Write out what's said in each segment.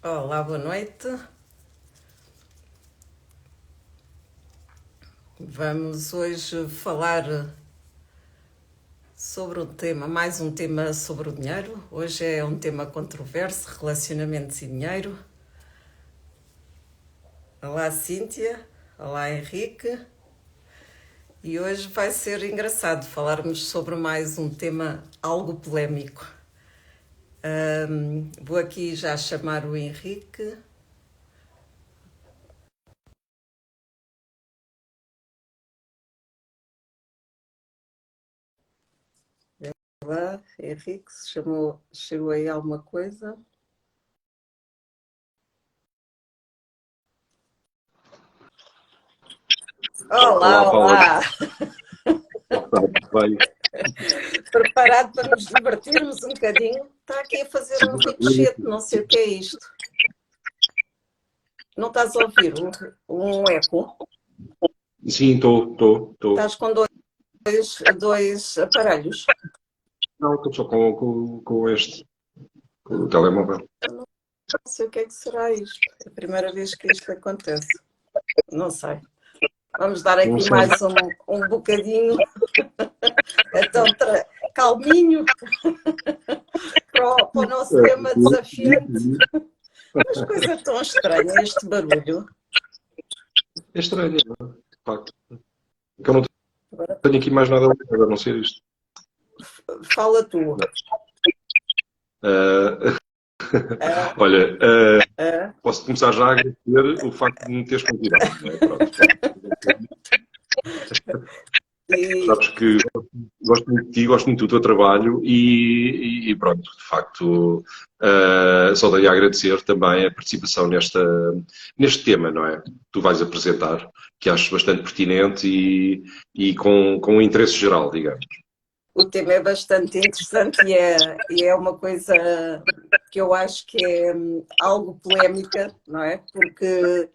Olá, boa noite. Vamos hoje falar sobre mais um tema sobre o dinheiro. Hoje é um tema controverso, relacionamentos e dinheiro. Olá, Cíntia. Olá, Henrique. E hoje vai ser engraçado falarmos sobre mais um tema algo polémico. Vou aqui já chamar o Henrique. Olá, Henrique, chegou aí alguma coisa? Olá, Olá, Paula. olá! Bem, Preparado para nos divertirmos um bocadinho? Está aqui a fazer um ricochete, não sei o que é isto. Não estás a ouvir um eco? sim, estou. Estás com dois aparelhos? Não, estou só com este, com o telemóvel. Não sei o que é que será isto. É a primeira vez que isto acontece. Não sei. Vamos dar Não aqui sei. mais um bocadinho. Então, calminho para o nosso tema desafiante. Mas coisa tão estranha este barulho. É estranho, não é? De facto. Eu não tenho aqui mais nada a não ser isto. Fala tu. Ah, Ah, olha, ah. posso começar já a agradecer o facto de me teres convidado. Não é? Pronto. E Sabes que gosto muito de ti, gosto muito do teu trabalho e pronto, de facto, só daí a agradecer também a participação neste tema, não é? Que tu vais apresentar, que acho bastante pertinente e com um interesse geral, digamos. o tema é bastante interessante e é uma coisa que eu acho que é algo polémica, não é? Porque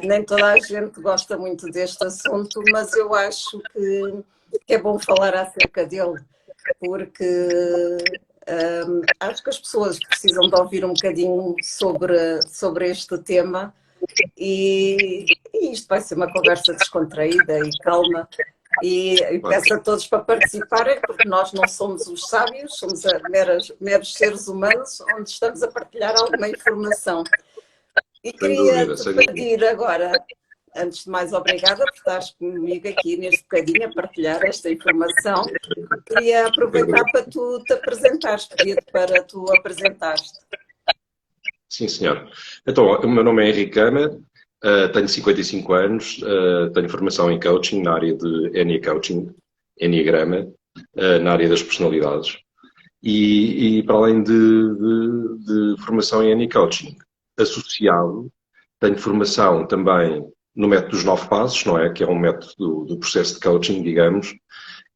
nem toda a gente gosta muito deste assunto, mas eu acho que é bom falar acerca dele, porque acho que as pessoas precisam de ouvir um bocadinho sobre este tema e isto vai ser uma conversa descontraída e calma. E Claro, peço a todos para participarem, porque nós não somos os sábios, somos meros seres humanos, onde estamos a partilhar alguma informação. E sem dúvida, queria-te sem dúvida. pedir agora, antes de mais, obrigada por estares comigo aqui neste bocadinho a partilhar esta informação. Queria aproveitar para tu te apresentares, pedir-te para tu apresentares-te. Sim, senhor. Então, o meu nome é Henrique Gama, tenho 55 anos, tenho formação em coaching na área de Enia Coaching, Enneagrama, na área das personalidades. E para além de formação em Enia Coaching, associado, tenho formação também no método dos 9 passos, não é? Que é um método do processo de coaching, digamos,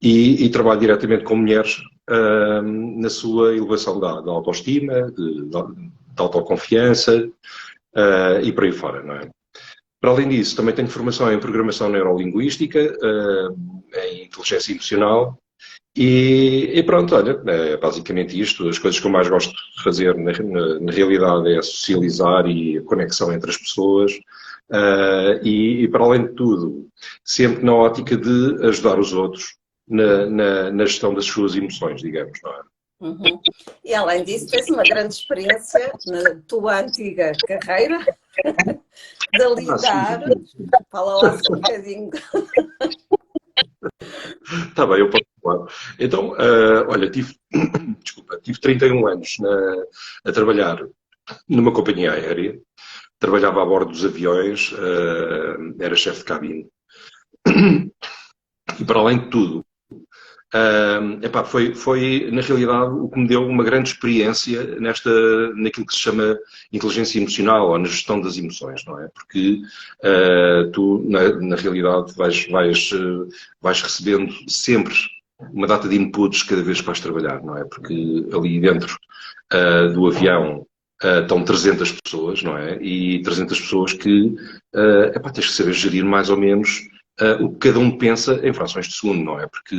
e trabalho diretamente com mulheres na sua elevação da autoestima, da autoconfiança, e por aí fora, não é? Para além disso, também tenho formação em programação neurolinguística, em inteligência emocional e pronto, olha, é basicamente isto. As coisas que eu mais gosto de fazer na realidade é socializar e a conexão entre as pessoas e para além de tudo, sempre na ótica de ajudar os outros na gestão das suas emoções, digamos, não é? Uhum. E além disso, tens uma grande experiência na tua antiga carreira de Ah, sim, lidar. Fala lá só um bocadinho. está bem, eu posso falar. Então, olha, desculpa, tive 31 anos a trabalhar numa companhia aérea, trabalhava a bordo dos aviões, era chefe de cabine. E para além de tudo, epá, foi, na realidade, o que me deu uma grande experiência naquilo que se chama inteligência emocional ou na gestão das emoções, não é? Porque tu, na realidade, vais recebendo sempre uma data de inputs cada vez que vais trabalhar, não é? Porque ali dentro do avião estão 300 pessoas, não é? E 300 pessoas que, epá, tens que saber gerir mais ou menos o que cada um pensa em frações de segundo, não é? Porque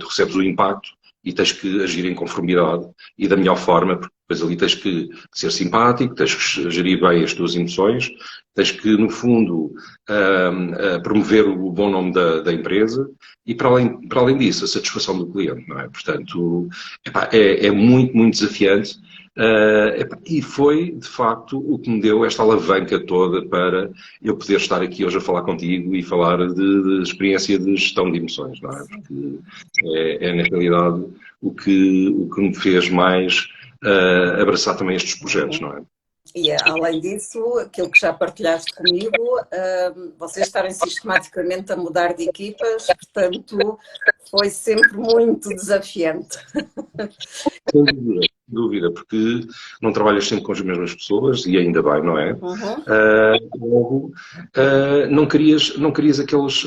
tu recebes o impacto e tens que agir em conformidade e da melhor forma, porque Depois ali tens que ser simpático, tens que gerir bem as tuas emoções, tens que, no fundo, promover o bom nome da empresa e, para além disso, a satisfação do cliente, não é? Portanto, epá, é muito, muito desafiante. Epá, e foi, de facto, o que me deu esta alavanca toda para eu poder estar aqui hoje a falar contigo e falar de experiência de gestão de emoções, não é? Porque na realidade, o que me fez mais abraçar também estes projetos, não é? E além disso, aquilo que já partilhaste comigo, vocês estarem sistematicamente a mudar de equipas, portanto, foi sempre muito desafiante. Sem dúvida, sem dúvida, porque não trabalhas sempre com as mesmas pessoas e ainda bem, não é? Logo, não querias aqueles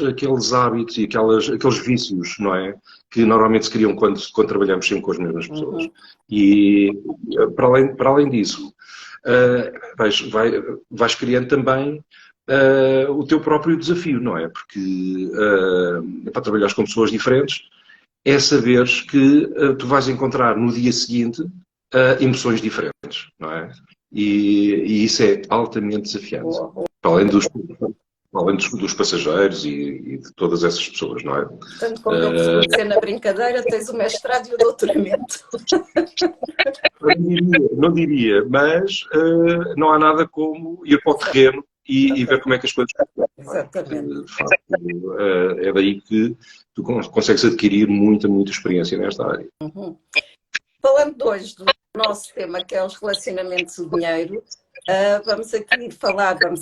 hábitos e aqueles vícios, não é? Que normalmente se criam quando trabalhamos sempre com as mesmas pessoas. E para além disso, vais criando também o teu próprio desafio, não é? Porque para trabalhar com pessoas diferentes é saberes que tu vais encontrar no dia seguinte emoções diferentes, não é? E isso é altamente desafiante. Para além dos passageiros e de todas essas pessoas, não é? Portanto, como eu costumo dizer na brincadeira, tens o mestrado e o doutoramento. Não diria, mas não há nada como ir para o terreno e ver como é que as coisas funcionam. Exatamente. De facto, é daí que tu consegues adquirir muita, muita experiência nesta área. Falando hoje do nosso tema, que é os relacionamentos do dinheiro, vamos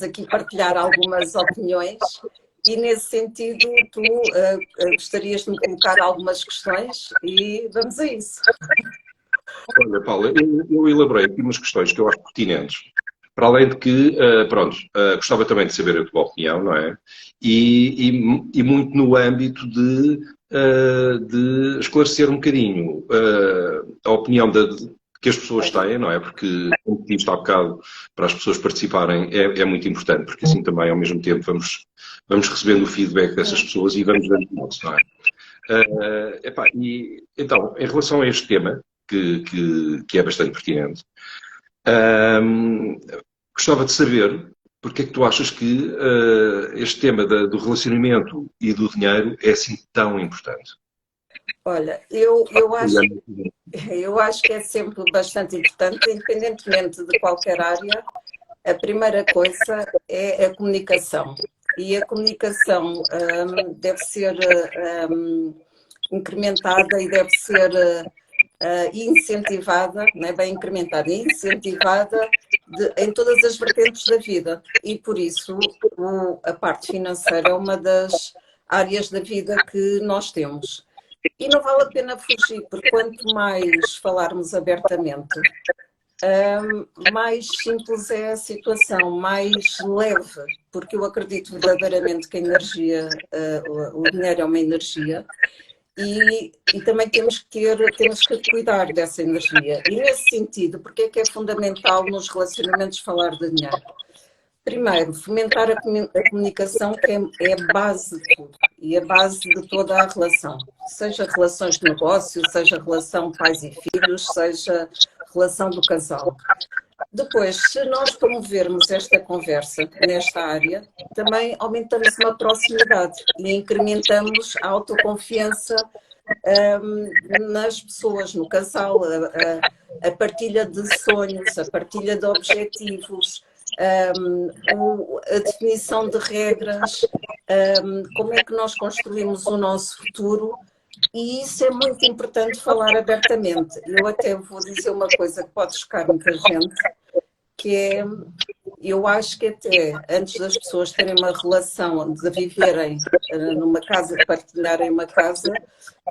aqui partilhar algumas opiniões e, nesse sentido, tu gostarias de me colocar algumas questões e vamos a isso. Olha, Paula, eu elaborei aqui umas questões que eu acho pertinentes. Para além de que, gostava também de saber a tua opinião, não é? E muito no âmbito de esclarecer um bocadinho a opinião que as pessoas têm, não é? Porque, como disse há bocado, para as pessoas participarem é muito importante, porque assim também, ao mesmo tempo, vamos recebendo o feedback dessas pessoas e vamos dando o nosso, não é? Então, em relação a este tema, que é bastante pertinente, gostava de saber porque é que tu achas que este tema do relacionamento e do dinheiro é assim tão importante? Olha, eu acho que é sempre bastante importante, independentemente de qualquer área, a primeira coisa é a comunicação. E a comunicação deve ser incrementada e deve ser incentivada, não é bem incrementada, incentivada em todas as vertentes da vida. E por isso a parte financeira é uma das áreas da vida que nós temos. E não vale a pena fugir, porque quanto mais falarmos abertamente, mais simples é a situação, mais leve, porque eu acredito verdadeiramente que a energia, o dinheiro é uma energia e também temos que cuidar dessa energia. E nesse sentido, porque é fundamental nos relacionamentos falar de dinheiro? Primeiro, fomentar a comunicação, que é a base de tudo e a base de toda a relação. Seja relações de negócio, seja relação pais e filhos, seja relação do casal. Depois, se nós promovermos esta conversa nesta área, também aumentamos uma proximidade e incrementamos a autoconfiança nas pessoas, no casal, a partilha de sonhos, a partilha de objetivos, a definição de regras, como é que nós construímos o nosso futuro, e isso é muito importante falar abertamente. Eu até vou dizer uma coisa que pode chocar muita gente, que é, eu acho que até antes das pessoas terem uma relação, de viverem numa casa, de partilharem uma casa,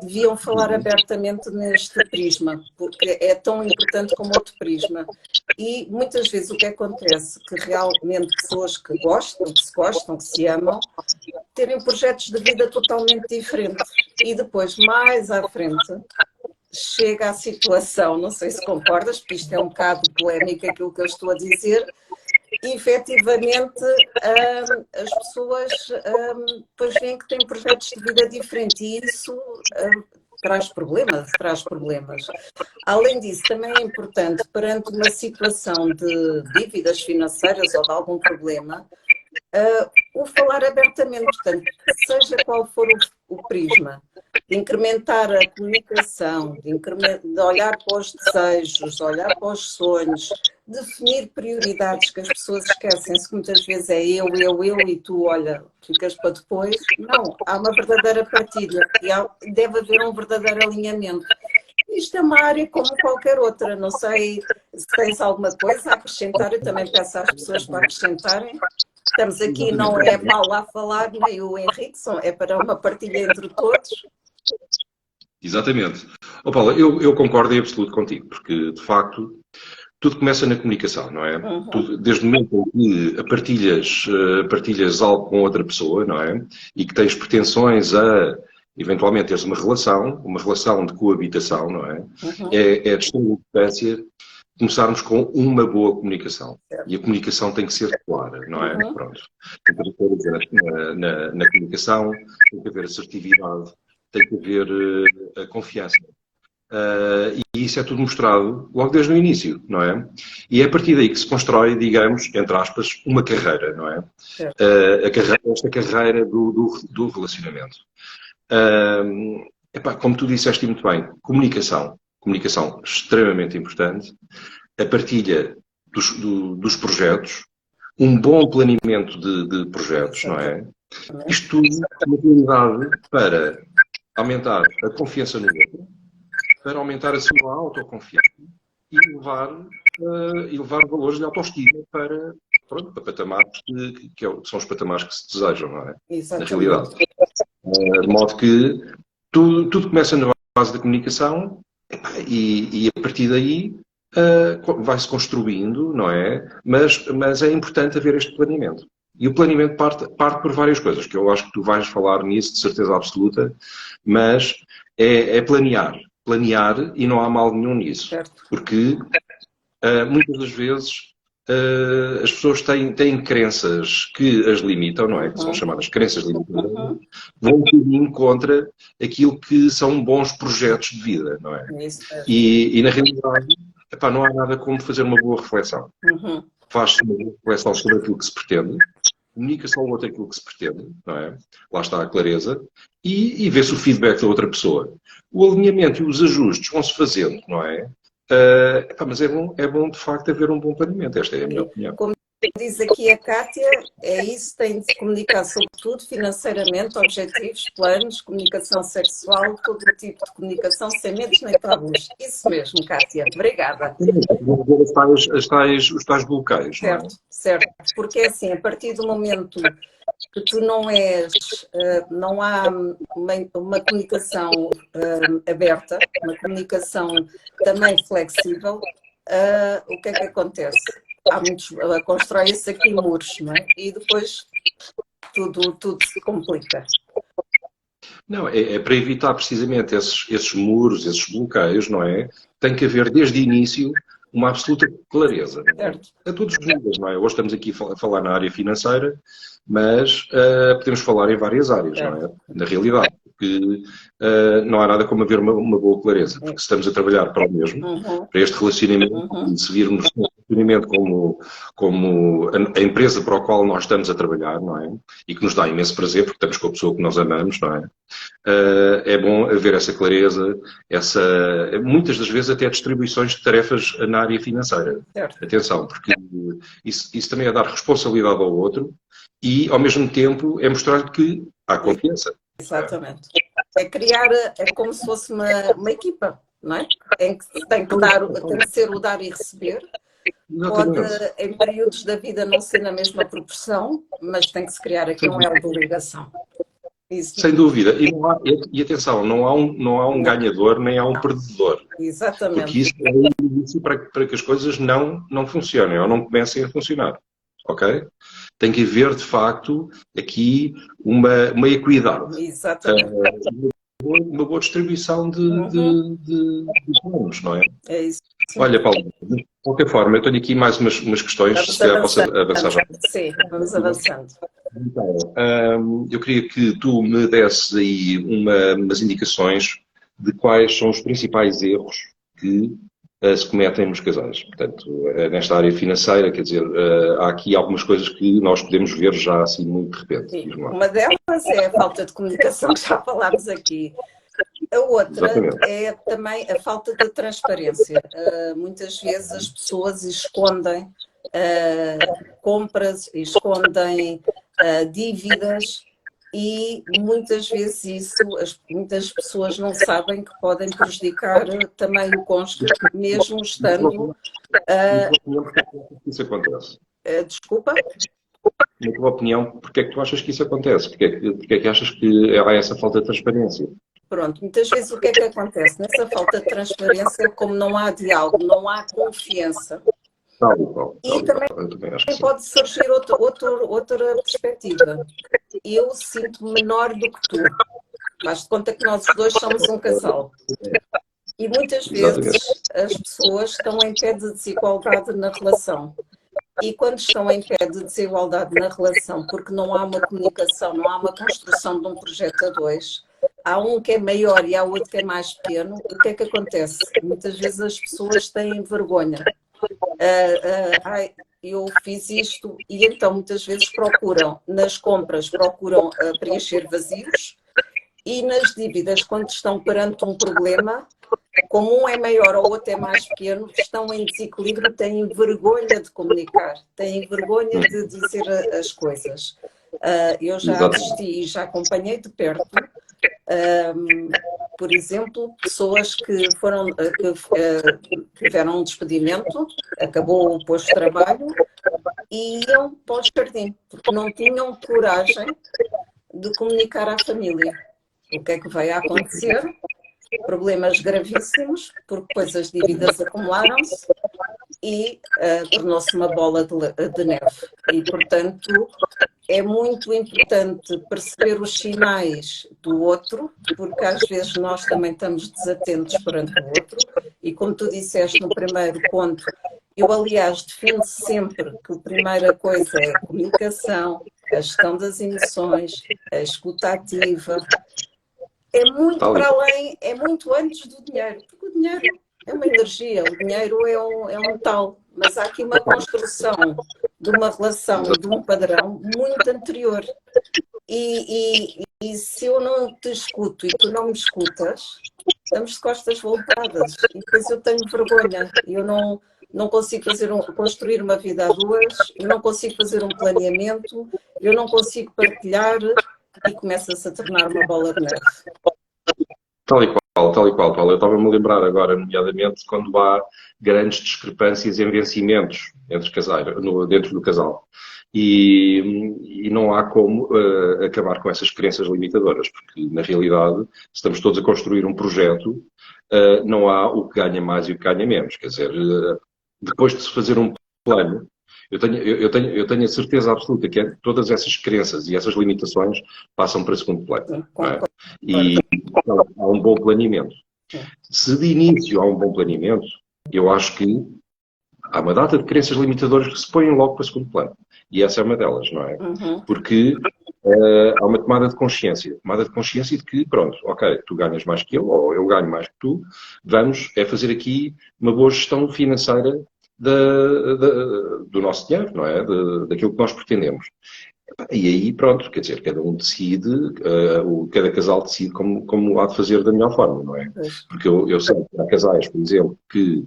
deviam falar abertamente neste prisma, porque é tão importante como outro prisma. E muitas vezes o que acontece, que realmente pessoas que gostam, que se amam, terem projetos de vida totalmente diferentes. E depois, mais à frente, chega a situação, não sei se concordas, porque isto é um bocado polémico aquilo que eu estou a dizer, e efetivamente as pessoas depois veem que têm projetos de vida diferentes e isso traz problemas, traz problemas. Além disso, também é importante, perante uma situação de dívidas financeiras ou de algum problema, o falar abertamente, portanto, seja qual for o prisma, de incrementar a comunicação, de olhar para os desejos, olhar para os sonhos, definir prioridades que as pessoas esquecem-se, muitas vezes é eu e tu, olha, ficas para depois. Não, há uma verdadeira partilha e deve haver um verdadeiro alinhamento. Isto é uma área como qualquer outra, não sei se tens alguma coisa a acrescentar, eu também peço às pessoas para acrescentarem. Estamos aqui, não é Paulo a falar, nem o Henrique, é para uma partilha entre todos. Exatamente. Oh, Paula, eu concordo em absoluto contigo, porque, de facto, tudo começa na comunicação, não é? Uhum. Desde o momento em que partilhas algo com outra pessoa, não é? E que tens pretensões a, eventualmente, teres uma relação de coabitação, não é? Uhum. É de extrema importância começarmos com uma boa comunicação. E a comunicação tem que ser clara, não é? Uhum. Pronto. Tem que haver na comunicação, tem que haver assertividade, tem que haver a confiança. E isso é tudo mostrado logo desde o início, não é? E é a partir daí que se constrói, digamos, entre aspas, uma carreira, não é? Esta carreira do relacionamento. Como tu disseste muito bem, comunicação extremamente importante, a partilha dos projetos, um bom planeamento de projetos, não é? Isto tudo é uma habilidade para aumentar a confiança no outro, para aumentar a sua autoconfiança e elevar valores de autoestima para patamares que são os patamares que se desejam, não é? Exatamente. Na realidade. De modo que tudo começa na base da comunicação e a partir daí vai-se construindo, não é? Mas é importante haver este planeamento. E o planeamento parte por várias coisas, que eu acho que tu vais falar nisso de certeza absoluta, mas é planear. Planear e não há mal nenhum nisso. Certo. Porque muitas das vezes as pessoas têm crenças que as limitam, não é? Que são chamadas crenças limitadoras, vão um bocadinho contra aquilo que são bons projetos de vida, não é? E na realidade, não há nada como fazer uma boa reflexão. Faz-se uma boa reflexão sobre aquilo que se pretende, comunica-se ao outro aquilo que se pretende, não é? Lá está a clareza, e vê-se o feedback da outra pessoa. O alinhamento e os ajustes vão-se fazendo, não é? Mas é bom de facto haver um bom planeamento, esta é a minha opinião. Como diz aqui a Kátia, é isso, tem de se comunicar sobre tudo, financeiramente, objetivos, planos, comunicação sexual, todo o tipo de comunicação, sem medos nem tabus. Isso mesmo, Kátia, obrigada. Os tais bloqueios, certo, não é? Certo, porque é assim, a partir do momento que tu não há uma comunicação aberta, uma comunicação também flexível, o que é que acontece? Constrói-se aqui muros, não é? E depois tudo se complica. Não, é para evitar precisamente esses muros, esses bloqueios, não é? Tem que haver desde o início uma absoluta clareza. Certo. A todos os níveis, não é? Hoje estamos aqui a falar na área financeira, mas podemos falar em várias áreas, certo. Não é? Na realidade, porque não há nada como haver uma boa clareza, porque se estamos a trabalhar para o mesmo, para este relacionamento, e se virmos o relacionamento como a empresa para a qual nós estamos a trabalhar, não é? E que nos dá imenso prazer, porque estamos com a pessoa que nós amamos, não é? É bom haver essa clareza, muitas das vezes até distribuições de tarefas na área financeira. Certo. Atenção, porque isso também é dar responsabilidade ao outro e, ao mesmo tempo, é mostrar que há confiança. Exatamente. É criar, é como se fosse uma equipa, não é? Em que tem que ser o dar e receber. Pode, em períodos da vida, não ser na mesma proporção, mas tem que se criar aqui um elo de ligação. Isso. Sem dúvida. E atenção, não há um ganhador nem há um perdedor. Exatamente. Porque isso é um indício para que as coisas não funcionem ou não comecem a funcionar. Ok? Tem que haver, de facto, aqui uma equidade. Exatamente. Uma boa distribuição de planos, não é? É isso. Olha, Paulo, de qualquer forma, eu tenho aqui mais umas questões, se calhar posso avançar já. Sim, vamos avançando. Então, eu queria que tu me desses aí umas indicações de quais são os principais erros que se cometem nos casais. Portanto, nesta área financeira, quer dizer, há aqui algumas coisas que nós podemos ver já assim muito de repente. Sim. Uma delas é a falta de comunicação, que já falámos aqui. A outra é também a falta de transparência. Muitas vezes as pessoas escondem compras, escondem dívidas e muitas vezes muitas pessoas não sabem que podem prejudicar também o cônjuge, mesmo estando... Isso acontece. Desculpa? Na tua opinião, porquê é que tu achas que isso acontece? Porquê é que achas que há essa falta de transparência? Pronto, muitas vezes o que é que acontece? Nessa falta de transparência, como não há diálogo, não há confiança. E também pode surgir outra perspectiva. Eu sinto-me menor do que tu. Faz de conta que nós dois somos um casal. E muitas vezes as pessoas estão em pé de desigualdade na relação. E quando estão em pé de desigualdade na relação, porque não há uma comunicação, não há uma construção de um projeto a dois, há um que é maior e há outro que é mais pequeno, o que é que acontece? Muitas vezes as pessoas têm vergonha. Eu fiz isto, e então muitas vezes nas compras procuram preencher vazios, e nas dívidas, quando estão perante um problema, como um é maior ou o outro é mais pequeno, estão em desequilíbrio, têm vergonha de comunicar, têm vergonha de dizer as coisas. Eu já assisti e já acompanhei de perto, por exemplo, pessoas que tiveram um despedimento, acabou o posto de trabalho e iam para o jardim, porque não tinham coragem de comunicar à família. O que é que vai acontecer? Problemas gravíssimos, porque depois as dívidas acumularam-se e tornou-se uma bola de neve. E, portanto, é muito importante perceber os sinais do outro, porque às vezes nós também estamos desatentos perante o outro. E como tu disseste no primeiro ponto, eu, aliás, defendo sempre que a primeira coisa é a comunicação, a gestão das emoções, a escuta ativa. É muito para além, é muito antes do dinheiro, porque o dinheiro é uma energia, o dinheiro é um metal, mas há aqui uma construção de uma relação, de um padrão muito anterior. E se eu não te escuto e tu não me escutas, estamos de costas voltadas e depois eu tenho vergonha, eu não consigo construir uma vida a duas, eu não consigo fazer um planeamento, eu não consigo partilhar e começa-se a tornar uma bola de neve. Tal e qual, Paulo. Eu estava-me a lembrar agora, nomeadamente, quando há grandes discrepâncias em vencimentos entre casais, dentro do casal. E não há como acabar com essas crenças limitadoras, porque, na realidade, estamos todos a construir um projeto, não há o que ganha mais e o que ganha menos. Quer dizer, depois de se fazer um plano, eu tenho a certeza absoluta que todas essas crenças e essas limitações passam para segundo plano. E há um bom planeamento. Se de início há um bom planeamento, eu acho que há uma data de crenças limitadoras que se põem logo para segundo plano. E essa é uma delas, não é? Porque há uma tomada de consciência. Tomada de consciência de que, pronto, ok, tu ganhas mais que eu, ou eu ganho mais que tu, vamos fazer aqui uma boa gestão financeira do nosso dinheiro, não é? Daquilo que nós pretendemos. E aí, pronto, quer dizer, cada um decide, cada casal decide como há de fazer da melhor forma, não é? Porque eu sei que há casais, por exemplo, que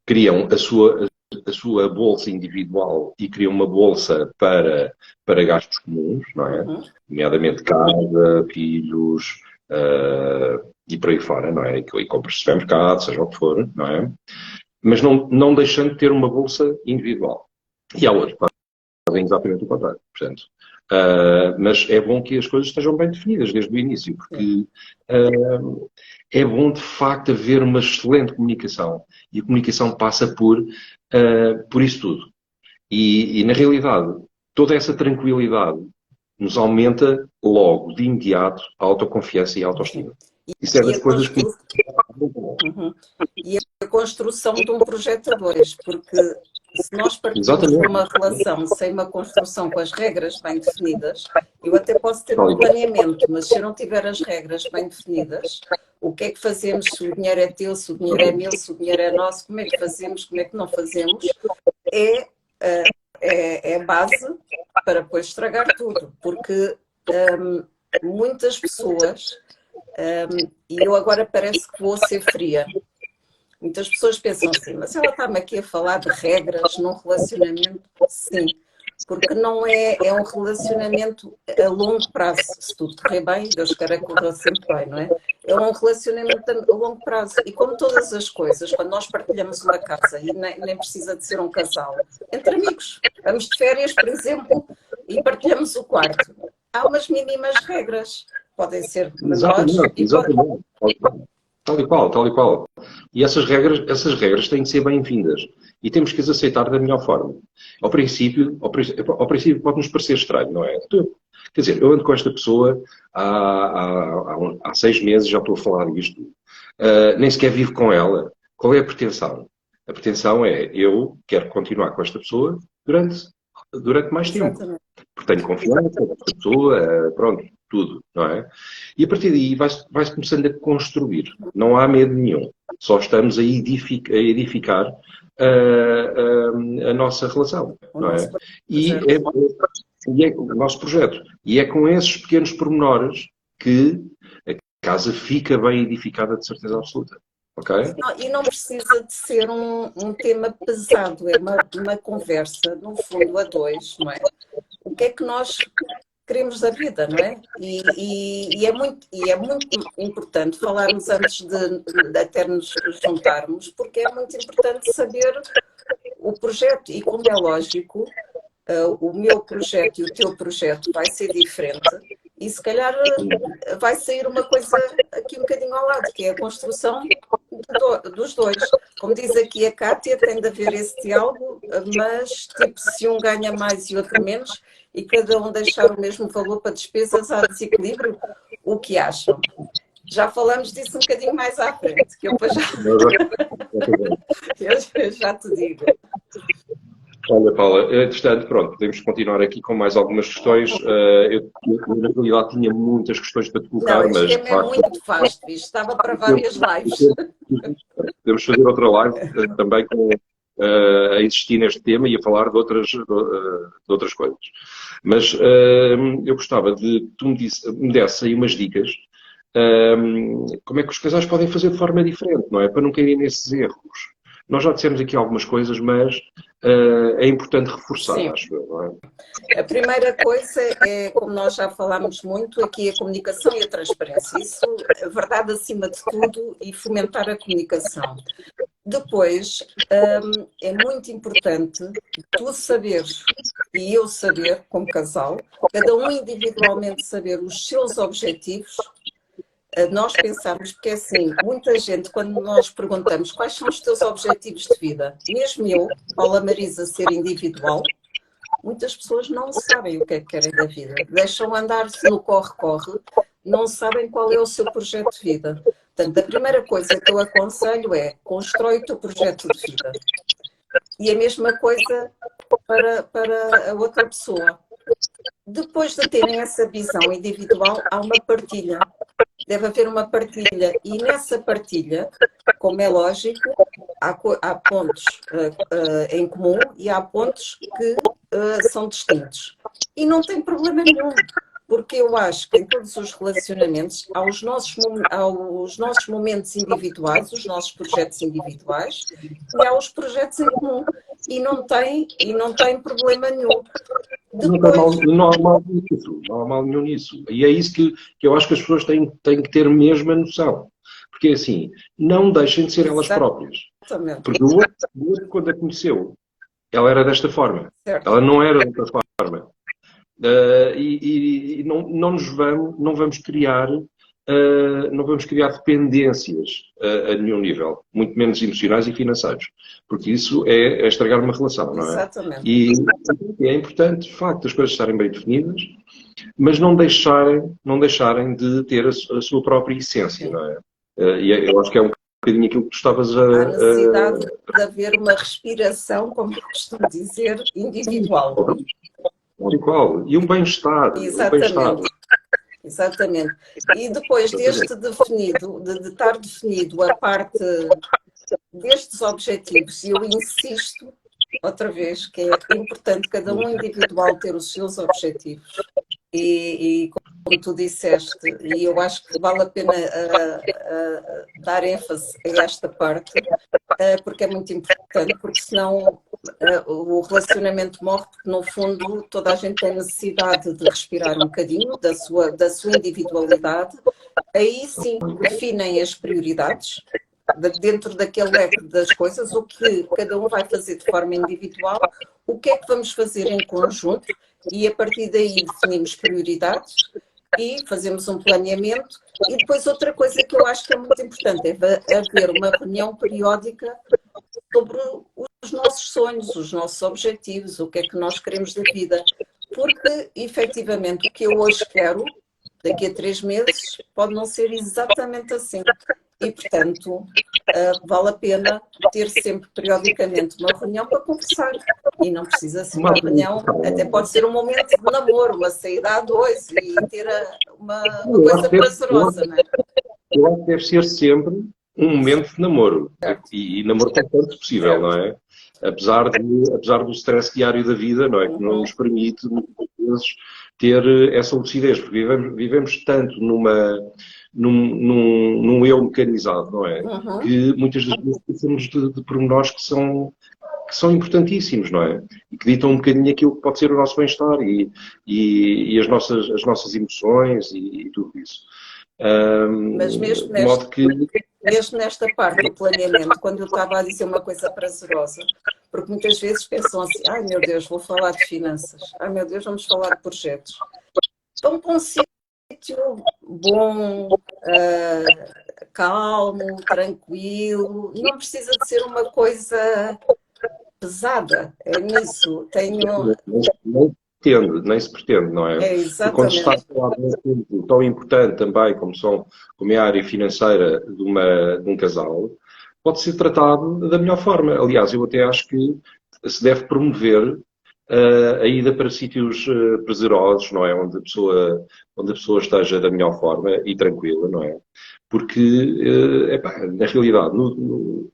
criam a sua bolsa individual e criam uma bolsa para gastos comuns, não é? Nomeadamente casa, filhos, e por aí fora, não é? E compras de supermercado, seja o que for, não é? Mas não deixando de ter uma bolsa individual. E há outros que fazem exatamente o contrário, portanto. Mas é bom que as coisas estejam bem definidas desde o início, porque é bom, de facto, haver uma excelente comunicação. E a comunicação passa por isso tudo. E, na realidade, toda essa tranquilidade nos aumenta logo, de imediato, a autoconfiança e a autoestima. Isso é das coisas que... E a construção de um projeto a dois, porque Se nós partimos de Exatamente. uma relação sem uma construção com as regras bem definidas, eu até posso ter Tal um e qual. planeamento, mas se eu não tiver as regras bem definidas, o que é que fazemos se o dinheiro é teu, se o dinheiro é meu, se o dinheiro é nosso, como é que fazemos, como é que não fazemos, é, é a base para depois estragar tudo, porque muitas pessoas, e eu agora parece que vou ser fria, muitas pessoas pensam assim, mas ela está-me aqui a falar de regras num relacionamento? Sim, porque não é um relacionamento a longo prazo. Se tudo correr bem, Deus queira que corra sempre bem, não é? É um relacionamento a longo prazo. E como todas as coisas, quando nós partilhamos uma casa, e nem precisa de ser um casal, entre amigos, vamos de férias, por exemplo, e partilhamos o quarto. Há umas mínimas regras. Podem ser menores Exatamente, e podem... exatamente. Tal e qual, tal e qual. E essas regras têm que ser bem-vindas. E temos que as aceitar da melhor forma. Ao princípio pode-nos parecer estranho, não é? Quer dizer, eu ando com esta pessoa há 6 meses, já estou a falar disto. Nem sequer vivo com ela. Qual é a pretensão? A pretensão é, eu quero continuar com esta pessoa durante mais tempo. Exatamente. Porque tenho confiança nesta pessoa, pronto, tudo, não é? E a partir daí vai-se começando a construir. Não há medo nenhum. Só estamos a edificar a nossa relação, O não nosso é? E projeto. é o nosso projeto. E é com esses pequenos pormenores que a casa fica bem edificada de certeza absoluta. Ok? E não precisa de ser um tema pesado, é uma conversa, no fundo, a dois, não é? O que é que nós queremos da vida, não é? E é muito importante falarmos antes de até nos juntarmos, porque é muito importante saber o projeto. E como é lógico, o meu projeto e o teu projeto vai ser diferente e se calhar vai sair uma coisa aqui um bocadinho ao lado, que é a construção dos dois. Como diz aqui a Cátia, tem de haver esse diálogo, mas tipo, se um ganha mais e outro menos, e cada um deixar o mesmo valor para despesas, há desequilíbrio, o que acham? Já falamos disso um bocadinho mais à frente, que eu depois eu já te digo. Olha, Paula, entretanto, pronto, podemos continuar aqui com mais algumas questões. Eu, na realidade, tinha muitas questões para te Não, colocar, este mas, de tema é facto, muito vasto, isto estava para várias lives. podemos fazer outra live também a insistir neste tema e a falar de outras coisas. Mas eu gostava de que tu me desse aí umas dicas, como é que os casais podem fazer de forma diferente, não é? Para não caírem nesses erros. Nós já dissemos aqui algumas coisas, mas é importante reforçar, Sim. acho eu, não é? A primeira coisa é, como nós já falámos muito, aqui a comunicação e a transparência. Isso é verdade acima de tudo e fomentar a comunicação. Depois, é muito importante tu saberes e eu saber, como casal, cada um individualmente saber os seus objetivos, nós pensarmos, porque é assim, muita gente, quando nós perguntamos quais são os teus objetivos de vida, mesmo eu, Paula Marisa, ser individual, muitas pessoas não sabem o que é que querem da vida. Deixam andar-se no corre-corre, não sabem qual é o seu projeto de vida. Portanto, a primeira coisa que eu aconselho é constrói o teu projeto de vida. E a mesma coisa para a outra pessoa. Depois de terem essa visão individual, há uma partilha. Deve haver uma partilha. E nessa partilha, como é lógico, há pontos em comum e há pontos que são distintos. E não tem problema nenhum, porque eu acho que em todos os relacionamentos há os nossos momentos individuais, os nossos projetos individuais, e há os projetos em comum. E não tem problema nenhum. Depois... Não há mal nenhum nisso. E é isso que eu acho que as pessoas têm que ter mesmo a noção. Porque assim, não deixem de ser elas próprias. Exatamente. Porque o outro, quando a conheceu, ela era desta forma. Certo. Ela não era de outra forma. E não vamos criar dependências a nenhum nível, muito menos emocionais e financeiros, porque isso é estragar uma relação, não é? Exatamente. E é importante, de facto, as coisas estarem bem definidas, mas não deixarem de ter a sua própria essência, não é? E eu acho que é um bocadinho aquilo que tu estavas Há necessidade de haver uma respiração, como eu costumo dizer, individual. Igual. E um bem-estar. Exatamente. Exatamente. E depois deste definido, de estar definido a parte destes objetivos, e eu insisto outra vez que é importante cada um individual ter os seus objetivos. E como tu disseste, e eu acho que vale a pena dar ênfase a esta parte, porque é muito importante, porque senão o relacionamento morre, porque no fundo toda a gente tem necessidade de respirar um bocadinho da sua individualidade. Aí sim definem as prioridades, dentro daquele leque das coisas, o que cada um vai fazer de forma individual, o que é que vamos fazer em conjunto, e a partir daí definimos prioridades e fazemos um planeamento. E depois outra coisa que eu acho que é muito importante é haver uma reunião periódica sobre os nossos sonhos, os nossos objetivos, o que é que nós queremos da vida, porque efetivamente o que eu hoje quero, daqui a 3 meses, pode não ser exatamente assim. E, portanto, vale a pena ter sempre, periodicamente, uma reunião para conversar. E não precisa ser uma reunião, até pode ser um momento de namoro, uma saída a dois e ter uma coisa prazerosa, não é? Eu acho que deve ser sempre um momento de namoro. E namoro tão tanto possível, não é? Apesar do stress diário da vida, não é? Que não nos permite, muitas vezes, ter essa lucidez, porque vivemos tanto num eu mecanizado, não é? Que muitas das vezes precisamos de pormenores que são importantíssimos, não é? E que ditam um bocadinho aquilo que pode ser o nosso bem-estar e as nossas emoções e tudo isso. Mas mesmo nesta parte do planeamento, quando eu estava a dizer uma coisa prazerosa, porque muitas vezes pensam assim, ai meu Deus, vou falar de finanças, ai meu Deus, vamos falar de projetos. Vão para um sítio bom, calmo, tranquilo, não precisa de ser uma coisa pesada, é nisso. Nem se pretende, não é? Exatamente. E quando se está a falar de um assunto tão importante também como é a área financeira de um casal, pode ser tratado da melhor forma. Aliás, eu até acho que se deve promover a ida para sítios prazerosos, não é? Onde a pessoa esteja da melhor forma e tranquila, não é? Porque, na realidade, o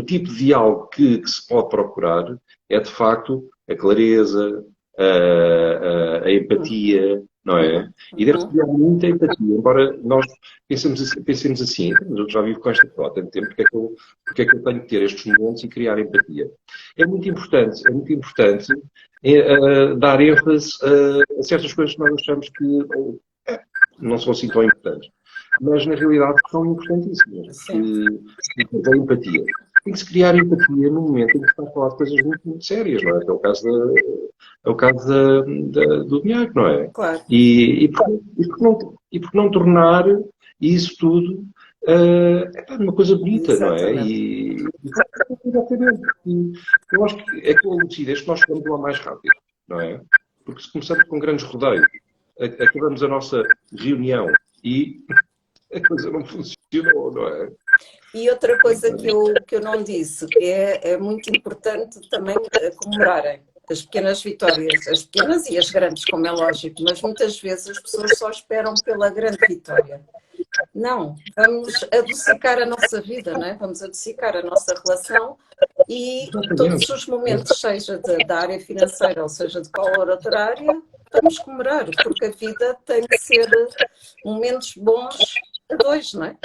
tipo de diálogo que se pode procurar é, de facto, a clareza, a empatia, não é? E deve-se criar muita empatia, embora nós pensemos assim, eu já vivo com esta pessoa há tanto tempo, porque é que eu tenho que ter estes momentos e criar empatia? É muito importante dar ênfase a certas coisas que nós achamos que não são assim tão importantes. Mas, na realidade, são importantíssimas. Porque a empatia. Tem que se criar empatia no momento em que se está a falar de coisas muito, muito sérias, não é? É o caso do dinheiro, não é? Claro. E por não tornar isso tudo uma coisa bonita, Exatamente. não é? E eu acho que é com a lucidez que nós chegamos lá mais rápido, não é? Porque se começamos com grandes rodeios, acabamos a nossa reunião e a coisa não funcionou, não é? E outra coisa que eu não disse, que é muito importante também comemorarem as pequenas vitórias, as pequenas e as grandes, como é lógico, mas muitas vezes as pessoas só esperam pela grande vitória. Não, vamos adocicar a nossa vida, não é? Vamos adocicar a nossa relação e todos os momentos, seja da área financeira ou seja de qualquer outra área, vamos comemorar, porque a vida tem que ser momentos bons a dois, não é?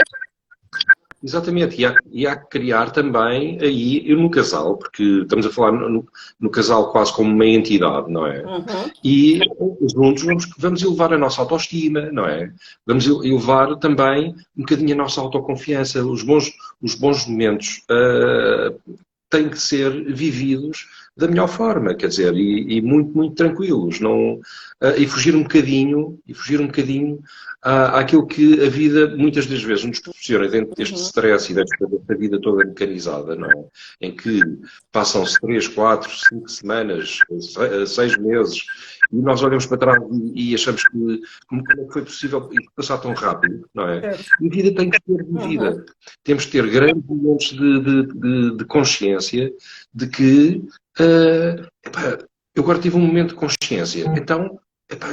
Exatamente, e há que criar também aí no casal, porque estamos a falar no casal quase como uma entidade, não é? E juntos vamos elevar a nossa autoestima, não é? Vamos elevar também um bocadinho a nossa autoconfiança. Os bons momentos têm que ser vividos da melhor forma, quer dizer, e muito, muito tranquilos, não, e fugir um bocadinho há aquilo que a vida muitas das vezes nos proporciona dentro deste stress e desta vida toda mecanizada, não é? Em que passam-se 3, 4, 5 semanas, 6 meses, e nós olhamos para trás e achamos que como é que foi possível passar tão rápido, não é? E a vida tem que ser vivida. Temos que ter grandes momentos de consciência de que epá, eu agora tive um momento de consciência. Então, epá,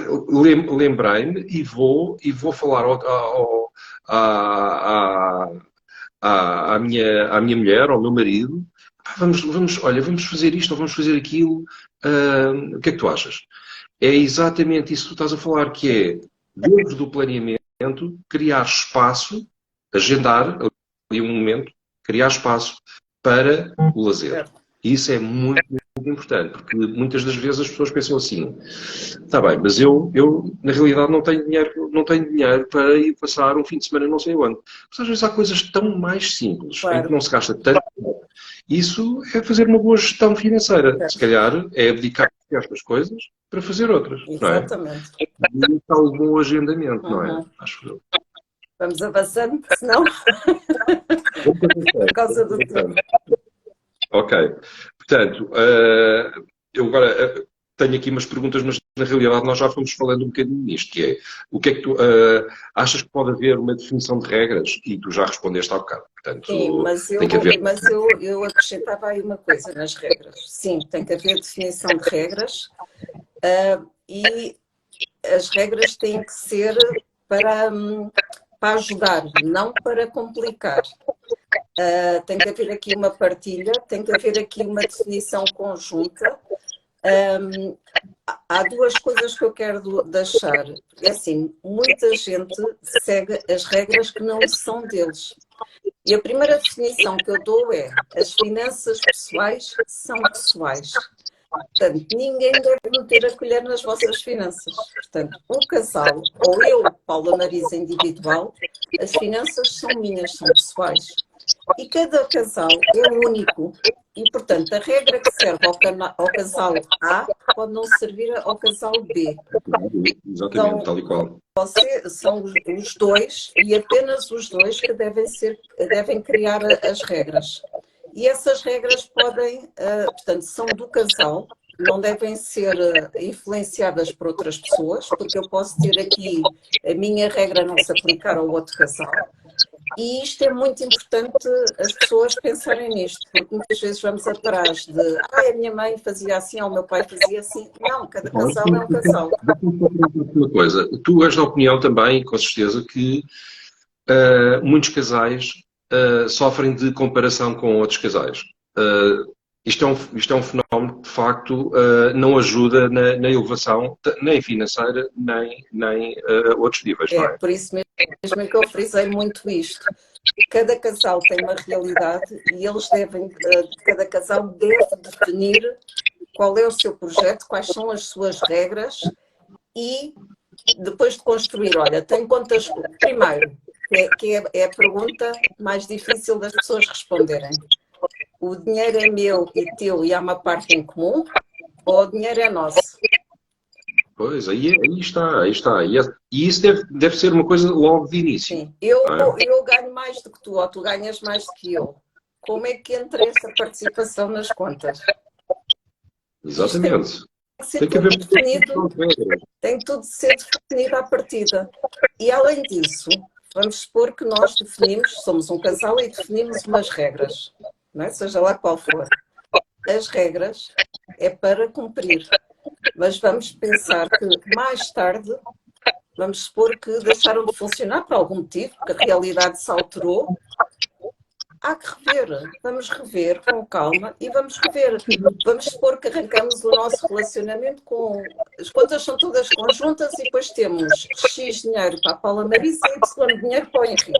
lembrei-me e vou falar à minha mulher, ao meu marido. Epá, vamos fazer isto ou vamos fazer aquilo. O que é que tu achas? É exatamente isso que tu estás a falar, que é, dentro do planeamento, criar espaço, agendar ali um momento, criar espaço para o lazer. E isso é muito, muito importante, porque muitas das vezes as pessoas pensam assim, está bem, mas eu na realidade não tenho dinheiro para ir passar um fim de semana não sei onde. Mas às vezes há coisas tão mais simples, em que não se gasta tanto dinheiro. Isso é fazer uma boa gestão financeira. Se calhar é abdicar de certas coisas para fazer outras, Exatamente. Não é? E está um bom agendamento, não é? Acho eu. Vamos avançando, senão por causa do tempo. Ok. Portanto, eu agora tenho aqui umas perguntas, mas na realidade nós já fomos falando um bocadinho nisto, que é, o que é que tu achas que pode haver uma definição de regras? E tu já respondeste há bocado. Portanto, sim, tem que haver... mas eu acrescentava aí uma coisa nas regras. Sim, tem que haver definição de regras e as regras têm que ser para ajudar, não para complicar. Tem que haver aqui uma partilha, tem que haver aqui uma definição conjunta. Há duas coisas que eu quero deixar. É assim, muita gente segue as regras que não são deles. E a primeira definição que eu dou é: as finanças pessoais são pessoais. Portanto, ninguém deve meter a colher nas vossas finanças. Portanto, um casal, ou eu, Paula Marisa, individual, as finanças são minhas, são pessoais. E cada casal é único. E, portanto, a regra que serve ao casal A pode não servir ao casal B. Exatamente, Então, tal e qual. são os dois e apenas os dois que devem criar as regras. E essas regras podem, portanto, são do casal, não devem ser influenciadas por outras pessoas, porque eu posso ter aqui a minha regra não se aplicar ao outro casal. E isto é muito importante as pessoas pensarem nisto, porque muitas vezes vamos atrás de a minha mãe fazia assim, ou o meu pai fazia assim. Não, cada casal é um casal. Uma coisa, tu és da opinião também, com certeza, que muitos casais sofrem de comparação com outros casais. Isto é um fenómeno que, de facto, não ajuda na elevação, nem financeira, nem outros níveis. Não é? Por isso mesmo que eu frisei muito isto. Cada casal tem uma realidade e cada casal deve definir qual é o seu projeto, quais são as suas regras e depois de construir, olha, tem contas, primeiro, que é a pergunta mais difícil das pessoas responderem. O dinheiro é meu e teu e há uma parte em comum, ou o dinheiro é nosso? Pois, aí está. E isso deve ser uma coisa logo de início. Sim, eu ganho mais do que tu, ou tu ganhas mais do que eu. Como é que entra essa participação nas contas? Exatamente. Tem que haver definido, tem tudo de ser definido à partida. E além disso, vamos supor que nós somos um casal e definimos umas regras, não é? Seja lá qual for. As regras é para cumprir, mas vamos pensar que mais tarde, vamos supor que deixaram de funcionar por algum motivo, que a realidade se alterou. Há que rever, vamos rever com calma e vamos rever. Vamos supor que arrancamos o nosso relacionamento com... As contas são todas conjuntas e depois temos X dinheiro para a Paula Marisa e Y dinheiro para o Henrique.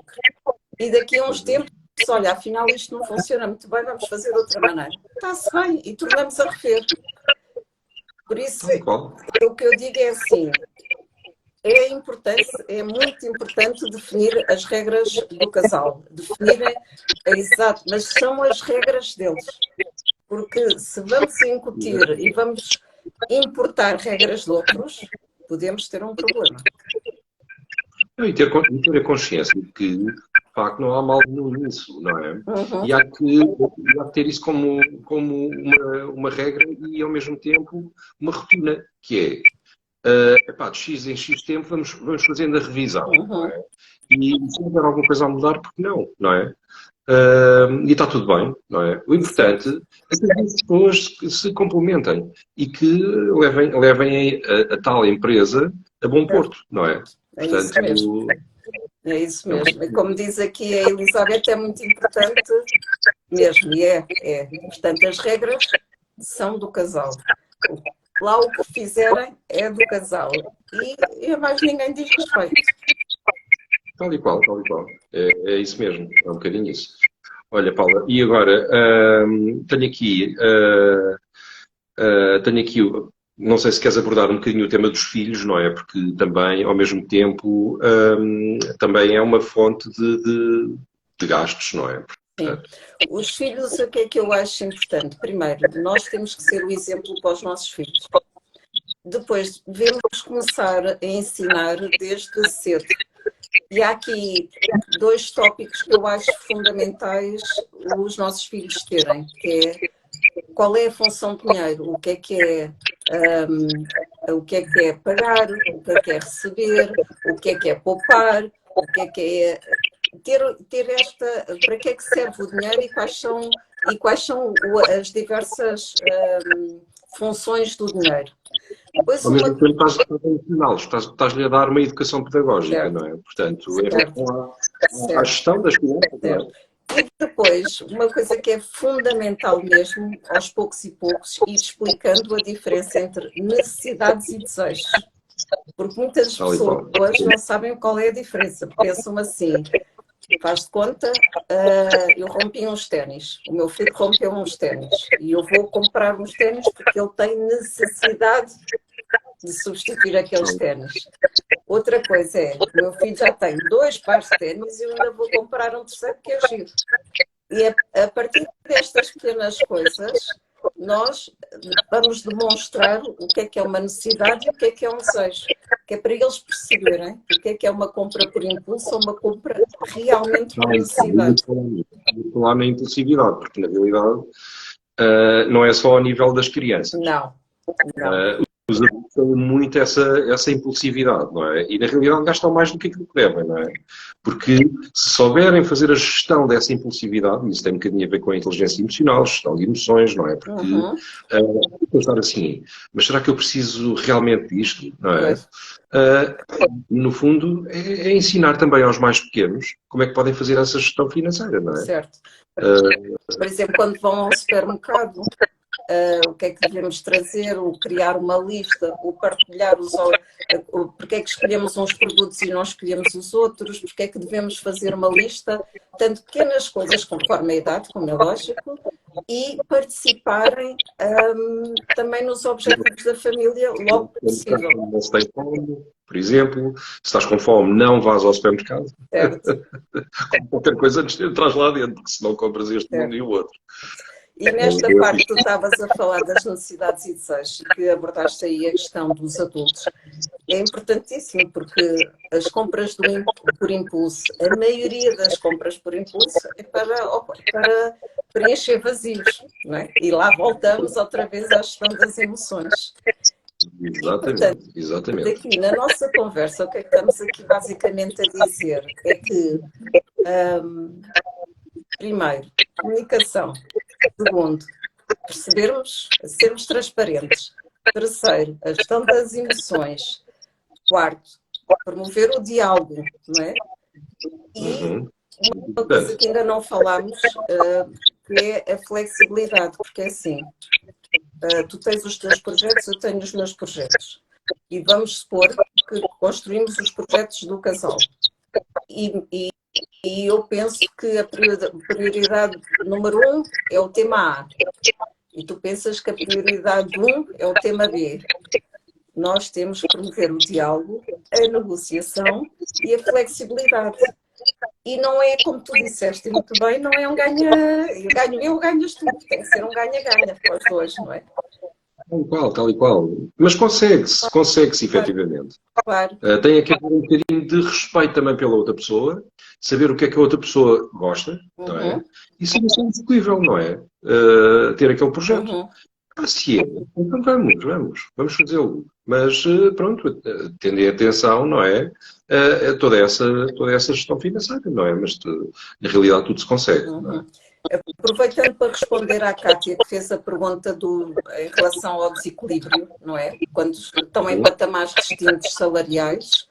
E daqui a uns tempos, olha, afinal isto não funciona muito bem, vamos fazer de outra maneira. Está-se bem e tornamos a rever. Por isso, o que eu digo é assim... É muito importante definir as regras do casal. Definirem, exato, mas são as regras deles. Porque se vamos incutir e vamos importar regras de outros, podemos ter um problema. Não, e ter a consciência de que, de facto, não há mal nenhum nisso, não é? Uhum, E há que ter isso como uma regra e, ao mesmo tempo, uma rotina, que epá, de X em X tempo vamos fazendo a revisão, não uhum. é? E se houver alguma coisa a mudar, porque não é? E está tudo bem, não é? O importante Certo. é que as pessoas que se complementem e que levem a tal empresa a bom Certo. porto, não é? É isso mesmo. Portanto, É isso é um mesmo. E como bocadinho. diz aqui a Elizabeth, é muito importante mesmo. E é. Portanto, as regras são do casal. Lá o que fizerem é do casal. E a mais ninguém diz respeito. Tal e qual, tal e qual. É isso mesmo, é um bocadinho isso. Olha, Paula, e agora não sei se queres abordar um bocadinho o tema dos filhos, não é? Porque também, ao mesmo tempo, também é uma fonte de gastos, não é? Sim. Portanto, Os filhos, o que é que eu acho importante? Primeiro, nós temos que ser o exemplo para os nossos filhos. Depois, devemos começar a ensinar desde cedo. E há aqui dois tópicos que eu acho fundamentais os nossos filhos terem, que é qual é a função do dinheiro, o que é pagar, o que é receber, o que é poupar, o que é ter esta, para que é que serve o dinheiro e quais são as diversas funções do dinheiro. Depois ao mesmo tempo, estás a ensiná-los, estás-lhe a dar uma educação pedagógica, certo, não é? Portanto, em certo, relação à certo. gestão das crianças, não é? Certo. E depois, uma coisa que é fundamental mesmo, aos poucos e poucos, ir explicando a diferença entre necessidades e desejos. Porque muitas Tal e qual. pessoas não sabem qual é a diferença. Pensam assim, faz de conta, eu rompi uns ténis, o meu filho rompeu uns ténis e eu vou comprar uns ténis porque ele tem necessidade de substituir aqueles ténis. Outra coisa é, o meu filho já tem 2 pares de ténis e eu ainda vou comprar um terceiro que é giro. E a partir destas pequenas coisas, nós vamos demonstrar o que é uma necessidade e o que é um desejo. Que é para eles perceberem o que é uma compra por impulso ou uma compra realmente por Não, necessidade. vou falar na impulsividade, porque na realidade não é só ao nível das crianças. Não, não. Os adultos têm muito essa impulsividade, não é? E na realidade gastam mais do que aquilo que devem, não é? Porque se souberem fazer a gestão dessa impulsividade, e isso tem um bocadinho a ver com a inteligência emocional, gestão de emoções, não é? Porque Uhum, pensar assim, mas será que eu preciso realmente disto, não é? pois, No fundo, é ensinar também aos mais pequenos como é que podem fazer essa gestão financeira, não é? certo. Por exemplo, quando vão ao supermercado, o que é que devemos trazer, o criar uma lista, o partilhar porque é que escolhemos uns produtos e não escolhemos os outros, porque é que devemos fazer uma lista, tanto pequenas coisas conforme a idade, como é lógico, e participarem também nos objetivos da família logo que possível, Não se tem fome, por exemplo, se estás com fome, não vás ao supermercado. certo? Qualquer coisa antes de entrar lá dentro, porque senão compras este mundo Certo. e o outro. E nesta parte tu estavas a falar das necessidades e desejos, que abordaste aí a questão dos adultos. É importantíssimo porque as compras por impulso, a maioria das compras por impulso é para preencher vazios, não é? E lá voltamos outra vez à questão das emoções. E, portanto, Exatamente, exatamente. daqui na nossa conversa, o que é que estamos aqui basicamente a dizer? É que, primeiro, comunicação. Segundo, sermos transparentes. Terceiro, a gestão das emoções. Quarto, promover o diálogo, não é? E Uhum. uma coisa Portanto, que ainda não falámos, que é a flexibilidade, porque é assim, tu tens os teus projetos, eu tenho os meus projetos. E vamos supor que construímos os projetos do casal. E eu penso que a prioridade número 1 é o tema A. E tu pensas que a prioridade 1 é o tema B. Nós temos que promover o diálogo, a negociação e a flexibilidade. E não é, como tu disseste muito bem, não é um ganha eu, ganhas tu. Tem que ser um ganha-ganha para os dois, não é? tal e qual. Mas consegue-se Claro, efetivamente. claro. Tem que haver um bocadinho de respeito também pela outra pessoa, saber o que é que a outra pessoa gosta, não é? Uhum, E saber se é execuível, não é? Ter aquele projeto. uhum, Se é, então vamos fazê-lo. Mas, pronto, tendo atenção, não é? Toda essa gestão financeira, não é? Mas, na realidade, tudo se consegue, não é? uhum. Aproveitando para responder à Cátia, que fez a pergunta em relação ao desequilíbrio, não é? Quando estão em Sim, patamares distintos salariais,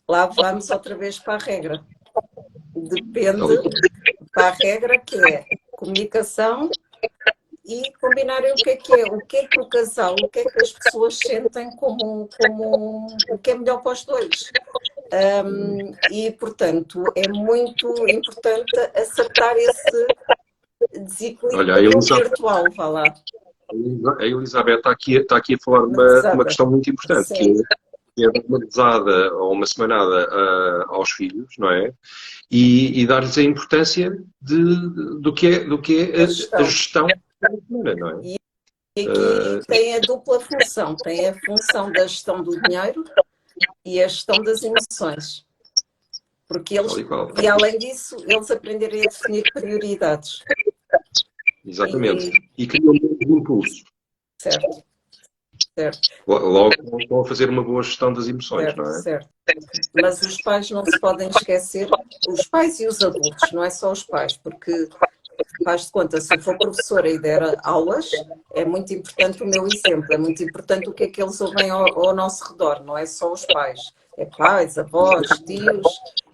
lá vamos outra vez para a regra. tal e Depende qual. para a regra que é comunicação e combinarem o que é que o casal, o que é que as pessoas sentem como o que é melhor para os dois. E, portanto, é muito importante acertar esse Olha, desequilíbrio virtual, vá lá. A Elizabeth está aqui a falar de uma Pesada. questão muito importante, que Sim, é dar uma mesada ou uma semanada aos filhos, não é? E dar-lhes a importância do que é da a gestão. gestão da semana, não é? E aqui tem a dupla função. Tem a função da gestão do dinheiro e a gestão das emoções. Porque Tal eles, e qual. e além disso, eles aprenderem a definir prioridades. Exatamente. E, E criam um impulso. certo, certo, Logo estão a fazer uma boa gestão das emoções, certo, não é? certo. Mas os pais não se podem esquecer, os pais e os adultos, não é só os pais, porque faz de conta, se eu for professora e der aulas, é muito importante o meu exemplo, é muito importante o que é que eles ouvem ao nosso redor, não é só os pais, é pais, avós, tios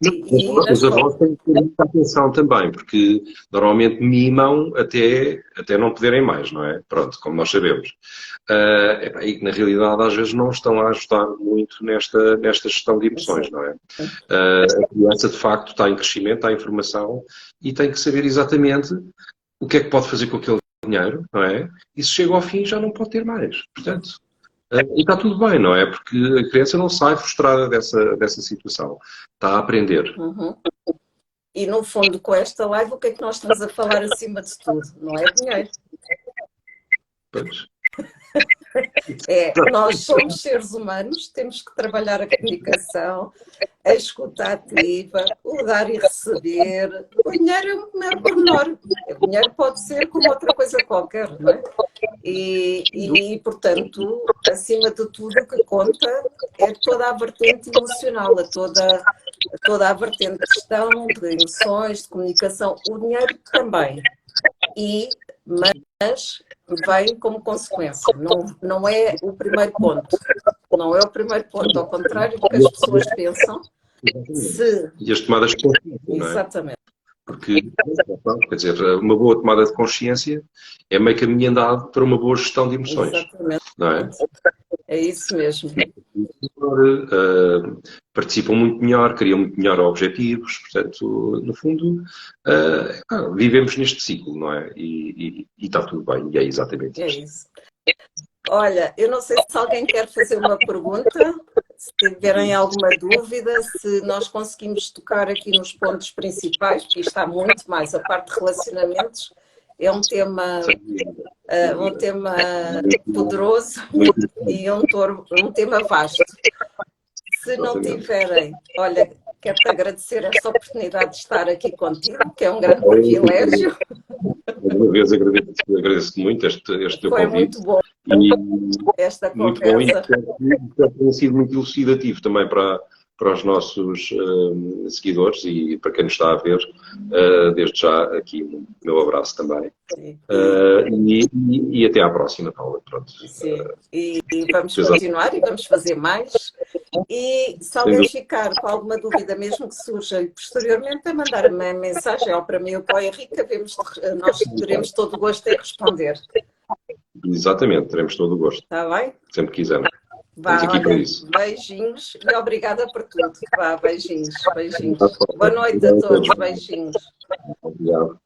e na Os escola. avós têm que ter muita atenção também, porque normalmente mimam até não poderem mais, não é? Pronto, como nós sabemos. E na realidade às vezes não estão a ajudar muito nesta gestão de emoções, Sim, não é? A criança de facto está em crescimento, está em formação e tem que saber exatamente o que é que pode fazer com aquele dinheiro, não é? E se chega ao fim já não pode ter mais. Portanto, e está tudo bem, não é? Porque a criança não sai frustrada dessa situação. Está a aprender. uhum. E no fundo, com esta live, o que é que nós estamos a falar acima de tudo? Não é dinheiro. Pois. Nós somos seres humanos, temos que trabalhar a comunicação, a escuta ativa, o dar e receber. O dinheiro é um mero pormenor. O dinheiro pode ser como outra coisa qualquer, não é? Portanto, acima de tudo, o que conta é toda a vertente emocional, toda a vertente de gestão, de emoções, de comunicação. O dinheiro também. Mas vem como consequência. Não é o primeiro ponto. Não é o primeiro ponto. Ao contrário do que as pessoas pensam, se. E as tomadas de consciência, não é? Exatamente. Porque, quer dizer, uma boa tomada de consciência é meio caminho andado para uma boa gestão de emoções, Exatamente. não é? É isso mesmo. Participam muito melhor, criam muito melhor objetivos, portanto, no fundo, vivemos neste ciclo, não é? E está tudo bem, e é exatamente É isto. isso. Olha, eu não sei se alguém quer fazer uma pergunta, se tiverem alguma dúvida, se nós conseguimos tocar aqui nos pontos principais, porque isto há muito mais. A parte de relacionamentos é um tema poderoso e um tema vasto. Se não tiverem, olha, quero-te agradecer esta oportunidade de estar aqui contigo, que é um grande privilégio. Uma vez agradeço muito este teu Foi convite. muito bom esta Muito bom e conversa. espero que tenha sido muito elucidativo também para os nossos seguidores e para quem nos está a ver. Desde já aqui o meu abraço também. E até à próxima, Paula. Pronto. Sim. E vamos continuar e vamos fazer mais. E se alguém ficar com alguma dúvida, mesmo que surja posteriormente, é mandar uma mensagem ou para mim ou para o Henrique, nós teremos todo o gosto em responder. Exatamente, teremos todo o gosto. Está bem? Sempre quisermos. Vá, Estamos aqui para isso. beijinhos e obrigada por tudo. Vá, beijinhos, beijinhos. Boa noite a todos, beijinhos. Obrigado.